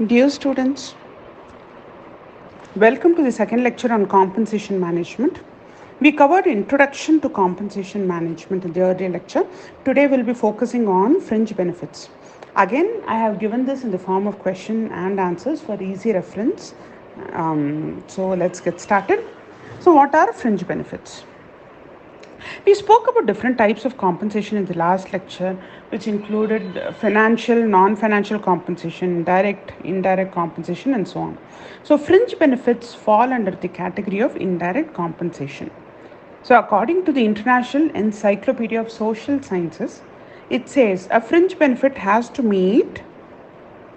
Dear students, welcome to the second lecture on compensation management. We covered introduction to compensation management in the earlier lecture. Today we'll be focusing on fringe benefits. Again, I have given this in the form of question and answers for easy reference. So let's get started. So what are fringe benefits? We spoke about different types of compensation in the last lecture, which included financial, non financial compensation, direct, indirect compensation, and so on. So, fringe benefits fall under the category of indirect compensation. So, according to the International Encyclopedia of Social Sciences, it says a fringe benefit has to meet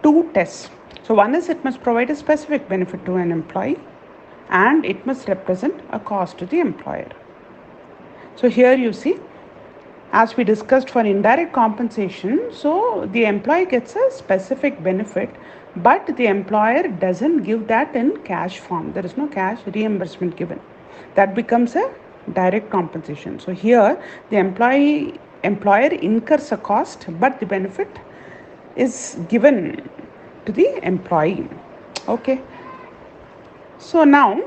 two tests. So, one is it must provide a specific benefit to an employee, and it must represent a cost to the employer. So here you see, as we discussed for indirect compensation, so the employee gets a specific benefit, but the employer doesn't give that in cash form. There is no cash reimbursement given. That becomes a direct compensation. So here the employer incurs a cost, but the benefit is given to the employee. Okay. So now,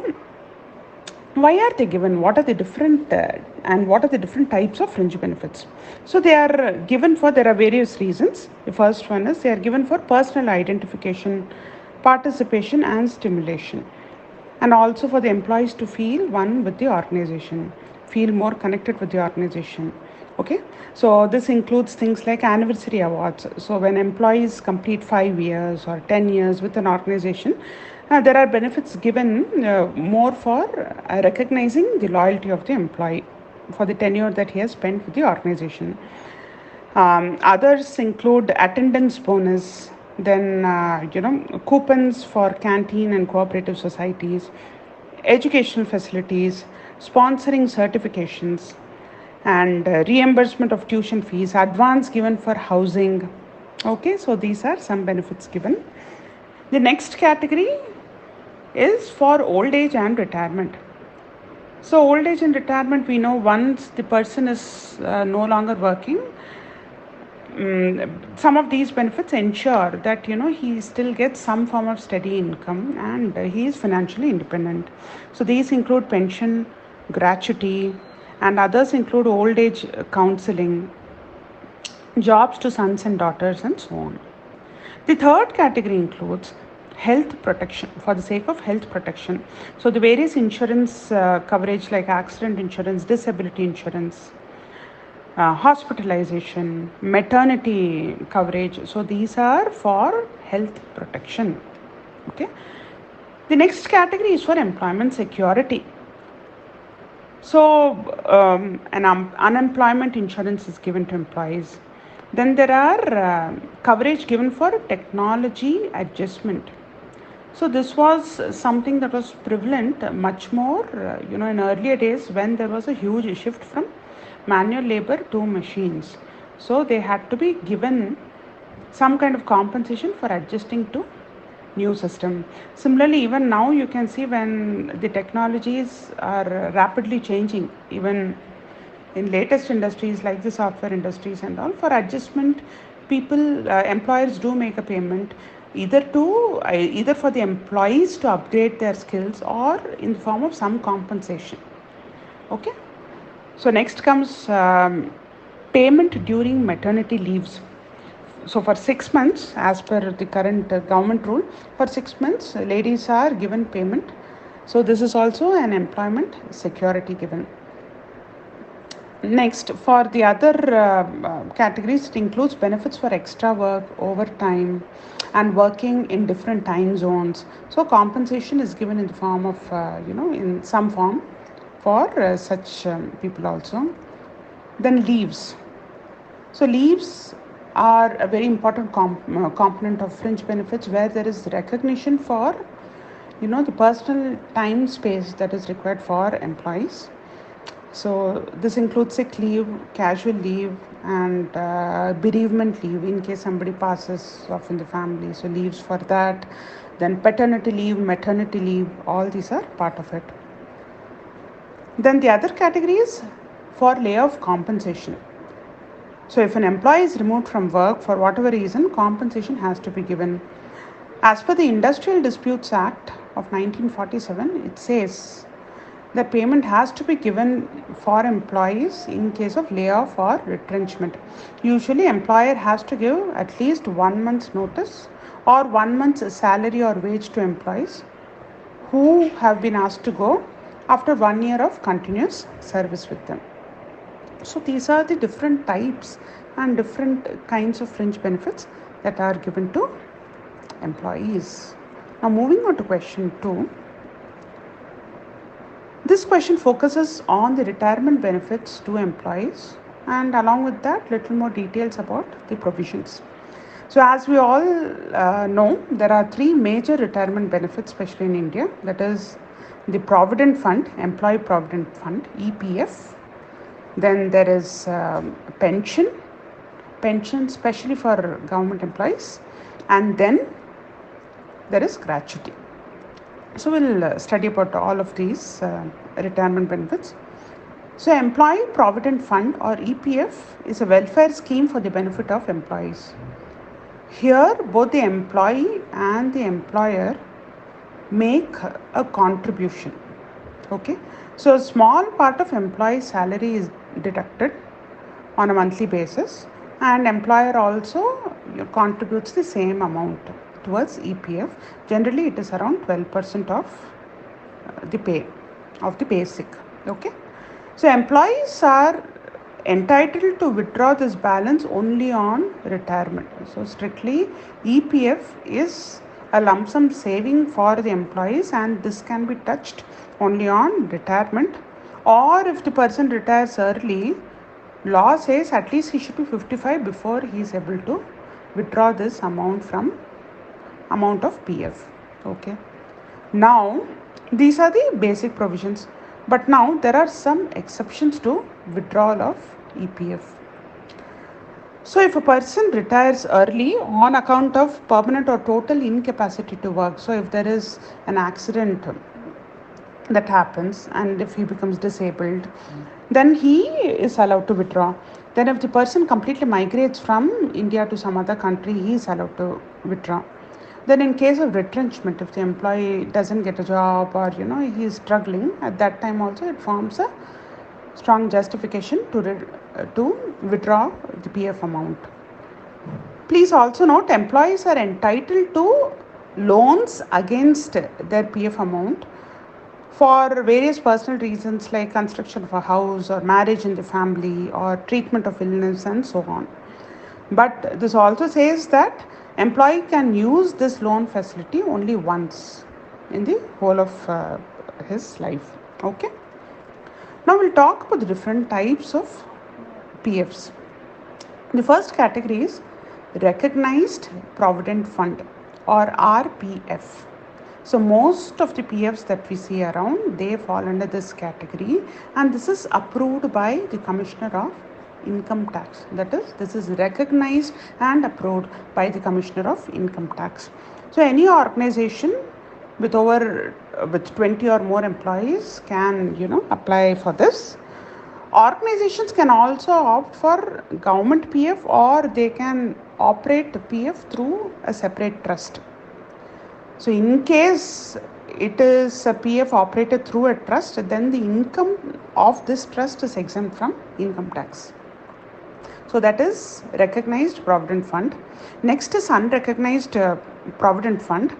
why are they given? What are the different and what are the different types of fringe benefits? So they are given for, there are various reasons. The first one is they are given for personal identification, participation and stimulation, and also for the employees to feel one with the organization, feel more connected with the organization. Okay, so this includes things like anniversary awards. So when employees complete 5 years or 10 years with an organization, there are benefits given more for recognizing the loyalty of the employee for the tenure that he has spent with the organization. Others include attendance bonus, then coupons for canteen and cooperative societies, educational facilities, sponsoring certifications, and reimbursement of tuition fees, advance given for housing. Okay, so these are some benefits given. The next category is for old age and retirement. So old age and retirement, we know once the person is no longer working, some of these benefits ensure that he still gets some form of steady income and he is financially independent. So these include pension, gratuity, and others include old age counseling, jobs to sons and daughters, and so on. The third category includes health protection, for the sake of health protection. So the various insurance coverage like accident insurance, disability insurance, hospitalization, maternity coverage. So these are for health protection. Okay. The next category is for employment security. So an unemployment insurance is given to employees. Then there are coverage given for technology adjustment. So this was something that was prevalent much more, in earlier days when there was a huge shift from manual labor to machines. So they had to be given some kind of compensation for adjusting to new system. Similarly, even now you can see when the technologies are rapidly changing, even in latest industries like the software industries and all, for adjustment, employers do make a payment either for the employees to upgrade their skills or in the form of some compensation. Okay. So next comes payment during maternity leaves. So for 6 months, as per the current government rule, for 6 months ladies are given payment. So this is also an employment security given. Next, for the other categories, it includes benefits for extra work, overtime, and working in different time zones. So compensation is given in the form of, in some form for such people also. Then leaves. So leaves are a very important component of fringe benefits, where there is recognition for, the personal time space that is required for employees. So this includes sick leave, casual leave, and bereavement leave in case somebody passes off in the family. So leaves for that. Then paternity leave, maternity leave, all these are part of it. Then the other category is for layoff compensation. So if an employee is removed from work for whatever reason, compensation has to be given. As per the Industrial Disputes Act of 1947, it says that payment has to be given for employees in case of layoff or retrenchment. Usually, employer has to give at least 1 month's notice or 1 month's salary or wage to employees who have been asked to go after 1 year of continuous service with them. So these are the different types and different kinds of fringe benefits that are given to employees. Now moving on to question 2. This question focuses on the retirement benefits to employees, and along with that little more details about the provisions. So as we all know, there are 3 major retirement benefits, especially in India. That is the Provident Fund, Employee Provident Fund, EPF. Then there is pension especially for government employees. And then there is gratuity. So we'll study about all of these retirement benefits. So Employee Provident Fund or EPF is a welfare scheme for the benefit of employees. Here both the employee and the employer make a contribution. Okay, so a small part of employee salary is deducted on a monthly basis, and employer also contributes the same amount towards EPF. Generally it is around 12% of the pay of the basic. Okay, so employees are entitled to withdraw this balance only on retirement. So strictly EPF is a lump sum saving for the employees, and this can be touched only on retirement, or if the person retires early, law says at least he should be 55 before he is able to withdraw this amount of PF. Okay, now these are the basic provisions, but now there are some exceptions to withdrawal of EPF. So if a person retires early on account of permanent or total incapacity to work, so if there is an accident that happens and if he becomes disabled, then he is allowed to withdraw. Then if the person completely migrates from India to some other country, he is allowed to withdraw. Then in case of retrenchment, if the employee doesn't get a job or he is struggling, at that time also it forms a strong justification to withdraw the PF amount. Please also note, employees are entitled to loans against their PF amount for various personal reasons like construction of a house or marriage in the family or treatment of illness and so on. But this also says that employee can use this loan facility only once in the whole of his life. Okay. Now we'll talk about the different types of PFs. The first category is Recognized Provident Fund or RPF. So most of the PFs that we see around, they fall under this category, and this is approved by the Commissioner of Income Tax. That is, this is recognized and approved by the Commissioner of Income Tax. So any organization with 20 or more employees can apply for this. Organizations can also opt for government PF, or they can operate PF through a separate trust. So in case it is a PF operated through a trust, then the income of this trust is exempt from income tax. So that is Recognized Provident Fund. Next is Unrecognized Provident Fund.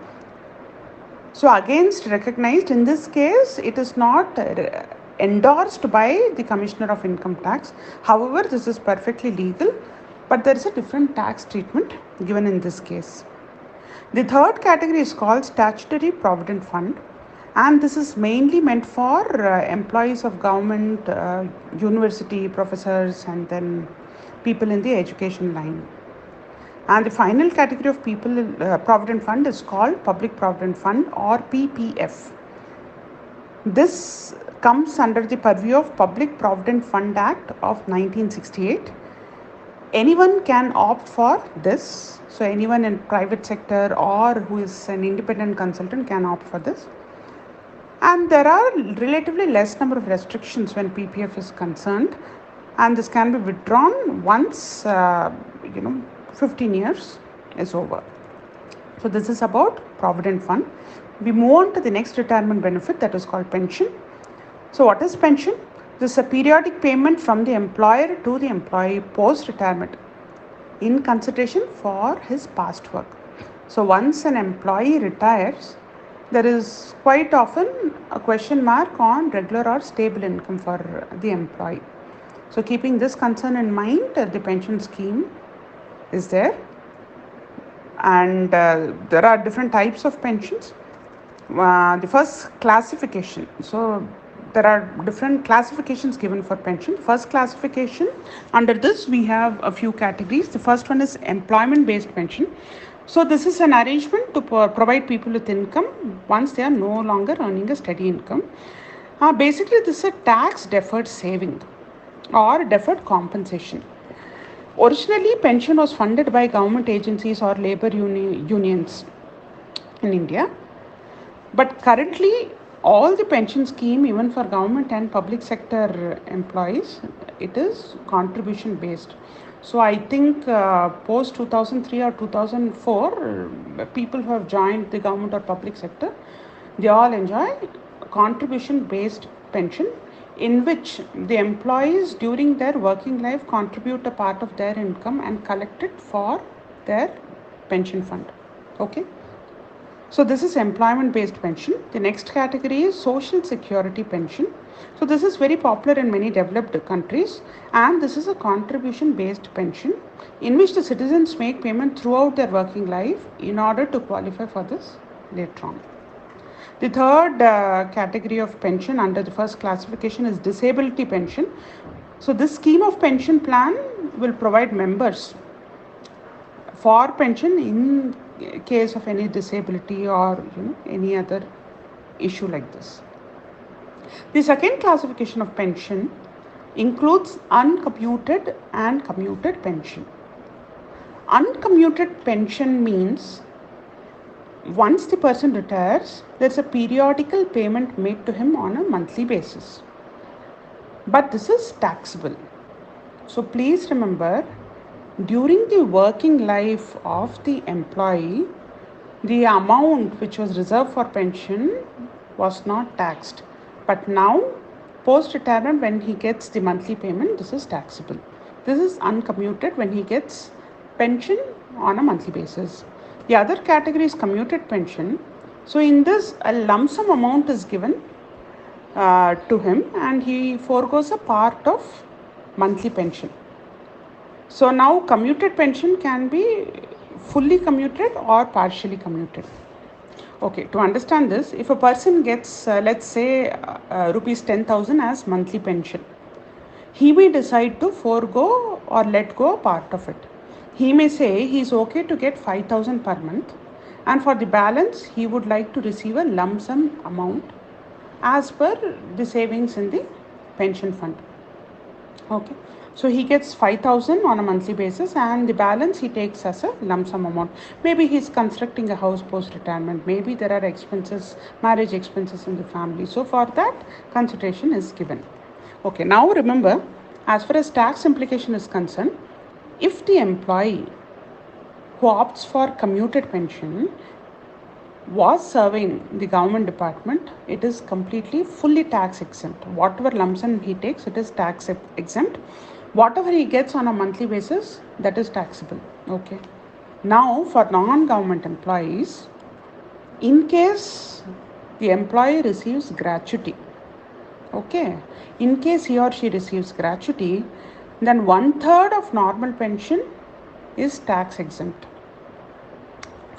So against recognized, in this case, it is not endorsed by the Commissioner of Income Tax. However, this is perfectly legal, but there is a different tax treatment given in this case. The third category is called Statutory Provident Fund, and this is mainly meant for employees of government, university professors, and then people in the education line. And the final category of Provident Fund is called Public Provident Fund or PPF. This comes under the purview of Public Provident Fund Act of 1968. Anyone can opt for this. So anyone in private sector or who is an independent consultant can opt for this. And there are relatively less number of restrictions when PPF is concerned, and this can be withdrawn once 15 years is over. So this is about provident fund. We move on to the next retirement benefit, that is called pension. So what is pension? This is a periodic payment from the employer to the employee post retirement in consideration for his past work. So once an employee retires, there is quite often a question mark on regular or stable income for the employee. So keeping this concern in mind, the pension scheme is there, and there are different types of pensions. The first classification, so there are different classifications given for pension. First classification, under this we have a few categories. The first one is employment based pension. So this is an arrangement to provide people with income once they are no longer earning a steady income. Basically this is a tax deferred saving or deferred compensation. Originally, pension was funded by government agencies or labor unions in India. But currently, all the pension scheme, even for government and public sector employees, it is contribution based. So I think post 2003 or 2004, people who have joined the government or public sector, they all enjoy contribution based pension, in which the employees during their working life contribute a part of their income and collect it for their pension fund. Okay. So this is employment based pension. The next category is social security pension. So this is very popular in many developed countries, and this is a contribution based pension in which the citizens make payment throughout their working life in order to qualify for this later on. The third category of pension under the first classification is disability pension. So this scheme of pension plan will provide members for pension in case of any disability or any other issue like this. The second classification of pension includes uncommuted and commuted pension. Uncommuted pension means once the person retires, there's a periodical payment made to him on a monthly basis. But this is taxable. So please remember, during the working life of the employee, the amount which was reserved for pension was not taxed. But now, post-retirement, when he gets the monthly payment, this is taxable. This is uncommuted when he gets pension on a monthly basis. The other category is commuted pension. So in this, a lump sum amount is given to him, and he forgoes a part of monthly pension. So now commuted pension can be fully commuted or partially commuted. Okay, to understand this, if a person gets let's say rupees 10,000 as monthly pension, he may decide to forego or let go a part of it. He may say he is okay to get 5,000 per month, and for the balance he would like to receive a lump sum amount as per the savings in the pension fund. Okay. So he gets 5,000 on a monthly basis, and the balance he takes as a lump sum amount. Maybe he's constructing a house post retirement. Maybe there are expenses, marriage expenses in the family. So for that, consideration is given. Okay, now remember, as far as tax implication is concerned, if the employee who opts for commuted pension was serving the government department, it is completely fully tax exempt. Whatever lump sum he takes, it is tax exempt. Whatever he gets on a monthly basis, that is taxable. Okay. Now for non-government employees, in case the employee receives gratuity, okay, in case he or she receives gratuity, then 1/3 of normal pension is tax exempt.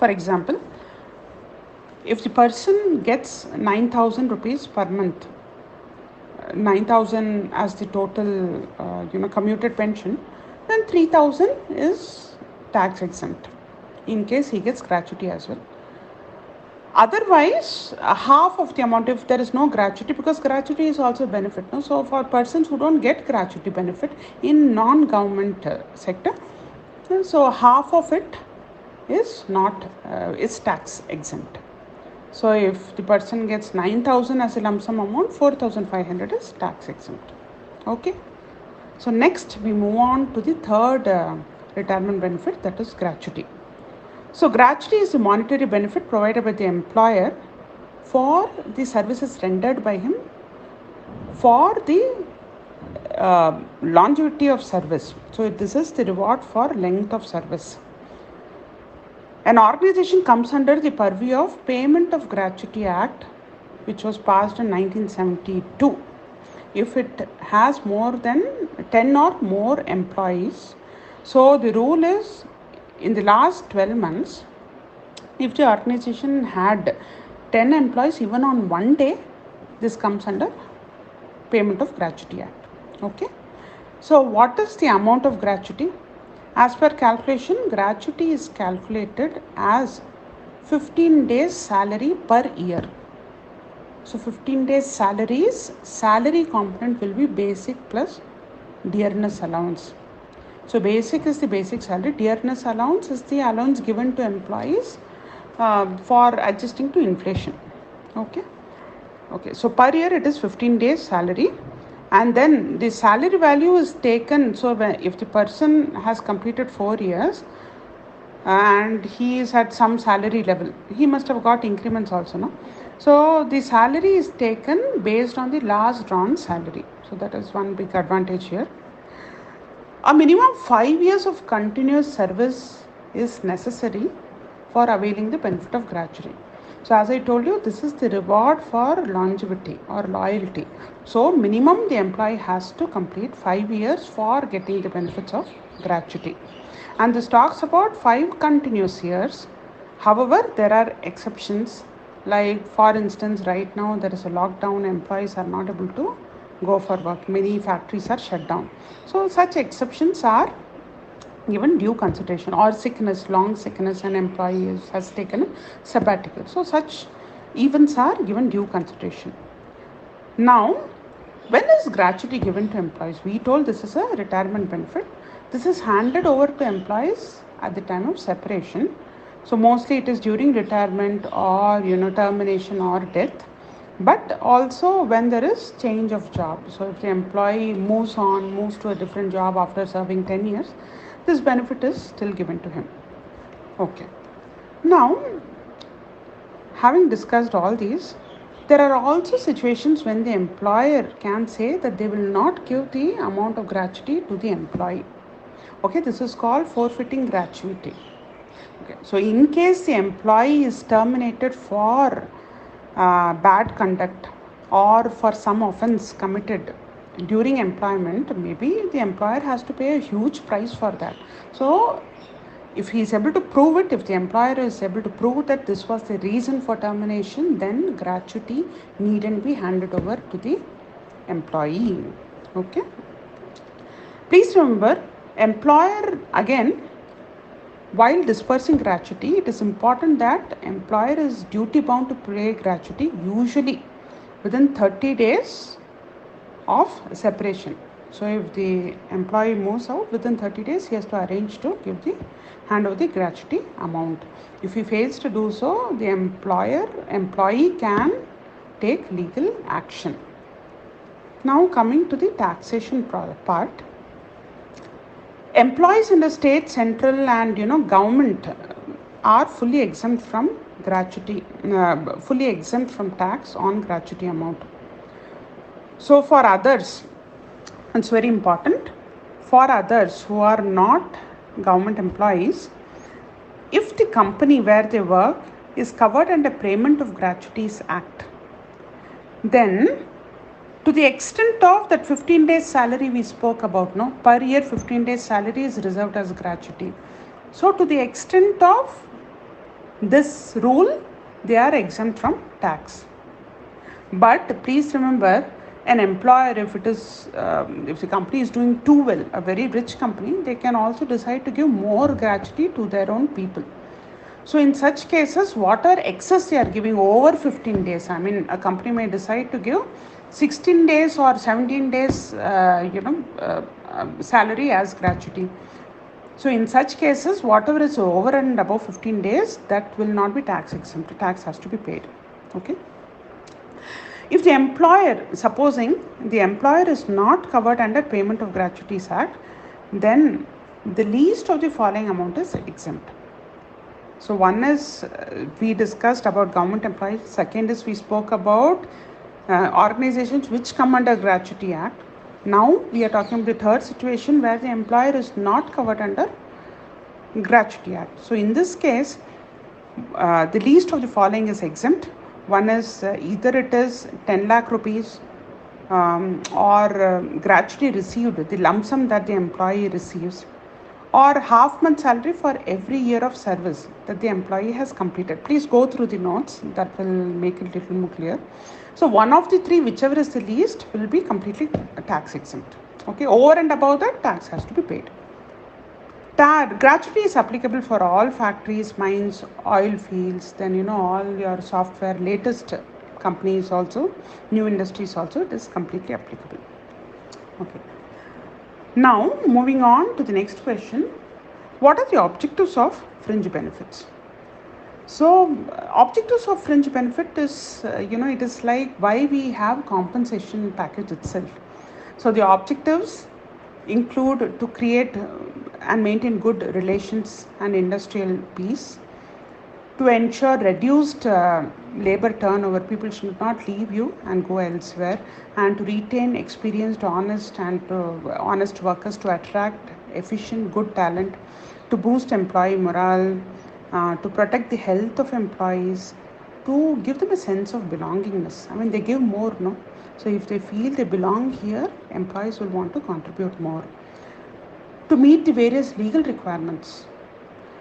For example, if the person gets 9,000 rupees per month, 9,000 as the total commuted pension, then 3,000 is tax exempt in case he gets gratuity as well. Otherwise, half of the amount, if there is no gratuity, because gratuity is also a benefit. No? So for persons who don't get gratuity benefit in non-government sector, so half of it is not is tax exempt. So if the person gets 9,000 as a lump sum amount, 4,500 is tax exempt. Okay. So next we move on to the third retirement benefit, that is gratuity. So gratuity is the monetary benefit provided by the employer for the services rendered by him for the longevity of service. So this is the reward for length of service. An organization comes under the purview of Payment of Gratuity Act, which was passed in 1972. If it has more than 10 or more employees. So the rule is, in the last 12 months, if the organization had 10 employees even on one day, this comes under Payment of Gratuity Act. Okay. So what is the amount of gratuity? As per calculation, gratuity is calculated as 15 days salary per year. So 15 days salary component will be basic plus dearness allowance. So basic is the basic salary, dearness allowance is the allowance given to employees for adjusting to inflation. Okay, so per year it is 15 days salary, and then the salary value is taken. So if the person has completed 4 years and he is at some salary level, he must have got increments also, no? So the salary is taken based on the last drawn salary. So that is one big advantage here. A minimum 5 years of continuous service is necessary for availing the benefit of gratuity. So as I told you, this is the reward for longevity or loyalty. So minimum the employee has to complete 5 years for getting the benefits of gratuity. And this talks about 5 continuous years. However, there are exceptions. Like for instance, right now there is a lockdown, employees are not able to go for work. Many factories are shut down. So such exceptions are given due consideration, or sickness, long sickness, an employee has taken a sabbatical. So such events are given due consideration. Now, when is gratuity given to employees? We told this is a retirement benefit. This is handed over to employees at the time of separation. So mostly it is during retirement or termination or death, but also when there is change of job. So if the employee moves to a different job after serving 10 years, this benefit is still given to him. Okay. Now, having discussed all these, there are also situations when the employer can say that they will not give the amount of gratuity to the employee. Okay, this is called forfeiting gratuity. Okay. So in case the employee is terminated for bad conduct or for some offense committed during employment, maybe the employer has to pay a huge price for that. So if he is able to prove it, if the employer is able to prove that this was the reason for termination, then gratuity needn't be handed over to the employee. Okay. Please remember, employer, again, while dispersing gratuity, it is important that employer is duty bound to pay gratuity usually within 30 days of separation. So if the employee moves out within 30 days, he has to arrange to hand over the gratuity amount. If he fails to do so, the employee can take legal action. Now coming to the taxation part. Employees in the state, central and government are fully exempt from gratuity, fully exempt from tax on gratuity amount. So for others, it's very important, for others who are not government employees, if the company where they work is covered under Payment of Gratuities Act, then to the extent of that 15 days salary we spoke about, per year 15 days salary is reserved as gratuity. So to the extent of this rule, they are exempt from tax. But please remember, an employer, if the company is doing too well, a very rich company, they can also decide to give more gratuity to their own people. So in such cases, whatever excess they are giving over 15 days, a company may decide to give 16 days or 17 days, salary as gratuity. So in such cases, whatever is over and above 15 days, that will not be tax exempt. Tax has to be paid. Okay. If the employer, supposing the employer is not covered under Payment of Gratuities Act, then the least of the following amount is exempt. So one is we discussed about government employees. Second is we spoke about organizations which come under Gratuity Act. Now we are talking about the third situation where the employer is not covered under Gratuity Act. So in this case, the least of the following is exempt. One is either it is 10 lakh rupees or gratuity received, the lump sum that the employee receives, or half month salary for every year of service that the employee has completed. Please go through the notes, that will make it a little more clear. So one of the three, whichever is the least, will be completely tax exempt. Okay, over and above that, tax has to be paid. Gratuity is applicable for all factories, mines, oil fields, then all your software, latest companies also, new industries also, it is completely applicable. Okay. Now, moving on to the next question. What are the objectives of fringe benefits? So, objectives of fringe benefit is, it is like why we have compensation package itself. So, the objectives include to create and maintain good relations and industrial peace, to ensure reduced labor turnover, people should not leave you and go elsewhere, and to retain experienced, honest workers, to attract efficient, good talent, to boost employee morale, to protect the health of employees, to give them a sense of belongingness. I mean, they give more, no? So if they feel they belong here, employees will want to contribute more. To meet the various legal requirements.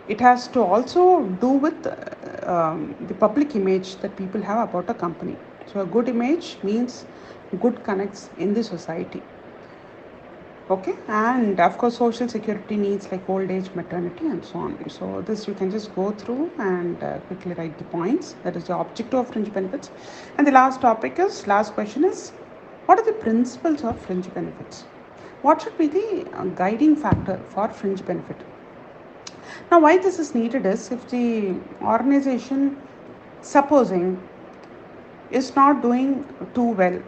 It has to also do with the public image that people have about a company. So a good image means good connects in the society. Okay, and of course social security needs like old age, maternity, and so on. So this you can just go through and quickly write the points. That is the objective of fringe benefits. And the last question is, what are the principles of fringe benefits? What should be the guiding factor for fringe benefit? Now, why this is needed is if the organization, supposing, is not doing too well,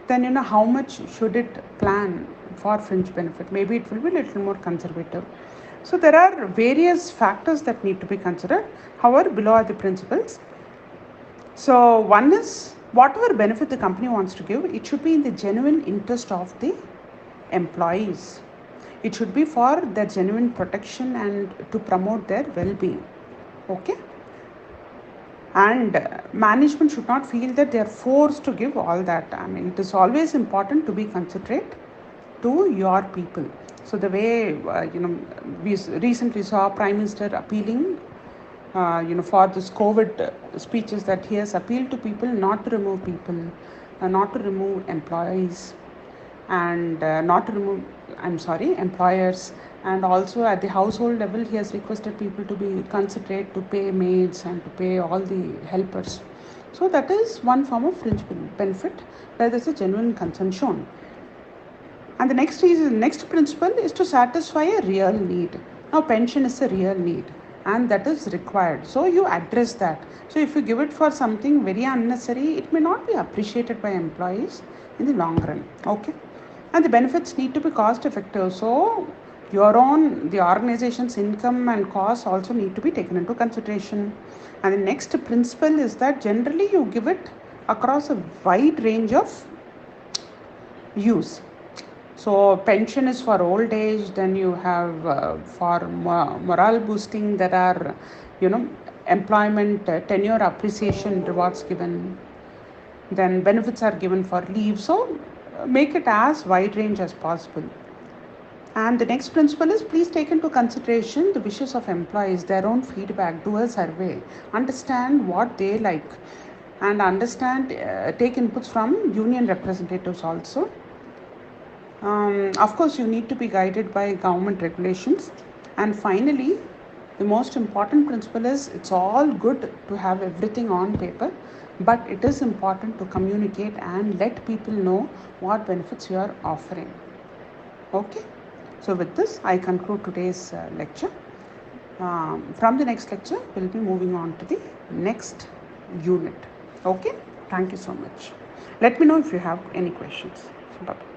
then how much should it plan for fringe benefit? Maybe it will be a little more conservative. So there are various factors that need to be considered. However, below are the principles. So one is whatever benefit the company wants to give, it should be in the genuine interest of the employees. It should be for their genuine protection and to promote their well-being. Okay? And management should not feel that they are forced to give all that. I mean, it is always important to be considerate to your people. So the way, we recently saw Prime Minister appealing, for this COVID speeches, that he has appealed to people not to remove people, not to remove employees, and not to remove, employers. And also at the household level, he has requested people to be considerate, to pay maids and to pay all the helpers. So that is one form of fringe benefit where there is a genuine concern shown. And the next principle is to satisfy a real need. Now, pension is a real need and that is required. So you address that. So if you give it for something very unnecessary, it may not be appreciated by employees in the long run. Okay. And the benefits need to be cost effective. So the organization's income and costs also need to be taken into consideration. And the next principle is that generally you give it across a wide range of use. So pension is for old age, then you have for morale boosting, there are, employment tenure appreciation rewards given. Then benefits are given for leave. So make it as wide range as possible. And the next principle is please take into consideration the wishes of employees, their own feedback, do a survey, understand what they like, and take inputs from union representatives also. Of course, you need to be guided by government regulations. And finally, the most important principle is it's all good to have everything on paper, but it is important to communicate and let people know what benefits you are offering. Okay. So with this, I conclude today's lecture. From the next lecture, we'll be moving on to the next unit. Okay. Thank you so much. Let me know if you have any questions. Bye-bye.